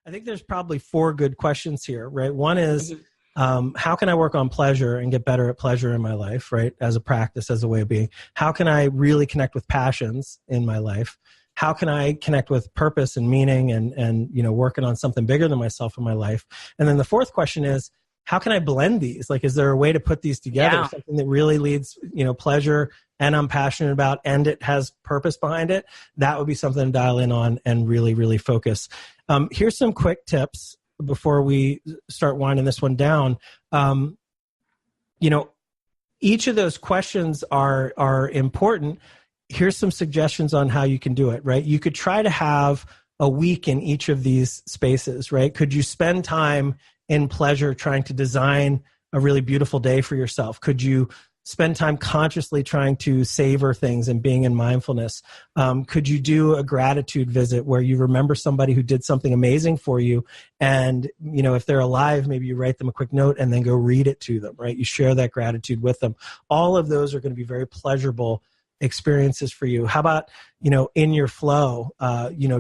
I think there's probably four good questions here, right? One is, how can I work on pleasure and get better at pleasure in my life, right? As a practice, as a way of being. How can I really connect with passions in my life? How can I connect with purpose and meaning and working on something bigger than myself in my life? And then the fourth question is, how can I blend these? Like, is there a way to put these together? Yeah. Something that really leads, pleasure and I'm passionate about and it has purpose behind it. That would be something to dial in on and really, really focus. Here's some quick tips before we start winding this one down. Each of those questions are important. Here's some suggestions on how you can do it, right? You could try to have a week in each of these spaces, right? Could you spend time in pleasure trying to design a really beautiful day for yourself? Could you spend time consciously trying to savor things and being in mindfulness? Could you do a gratitude visit where you remember somebody who did something amazing for you? And, if they're alive, maybe you write them a quick note and then go read it to them, right? You share that gratitude with them. All of those are going to be very pleasurable experiences for you. How about, in your flow,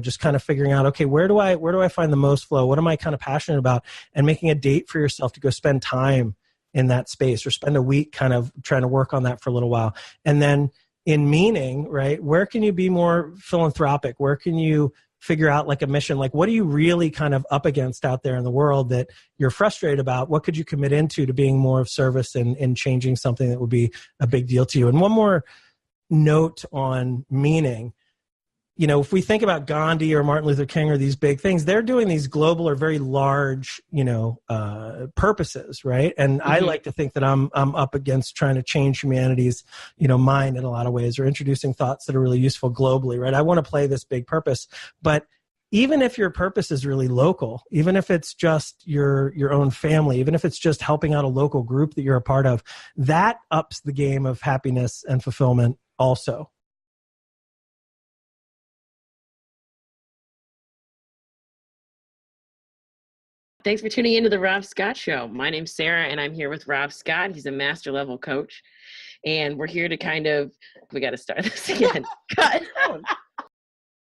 just kind of figuring out, okay, where do I find the most flow? What am I kind of passionate about? And making a date for yourself to go spend time in that space or spend a week kind of trying to work on that for a little while. And then in meaning, right, where can you be more philanthropic? Where can you figure out like a mission? Like, what are you really kind of up against out there in the world that you're frustrated about? What could you commit into to being more of service and changing something that would be a big deal to you? And one more note on meaning. If we think about Gandhi or Martin Luther King or these big things, they're doing these global or very large, purposes, right? And I like to think that I'm up against trying to change humanity's, mind in a lot of ways, or introducing thoughts that are really useful globally, right? I want to play this big purpose, but even if your purpose is really local, even if it's just your own family, even if it's just helping out a local group that you're a part of, that ups the game of happiness and fulfillment also. Thanks for tuning into the Rob Scott Show. My name's Sarah, and I'm here with Rob Scott. He's a master level coach. And we're here to we got to start this again. Cut.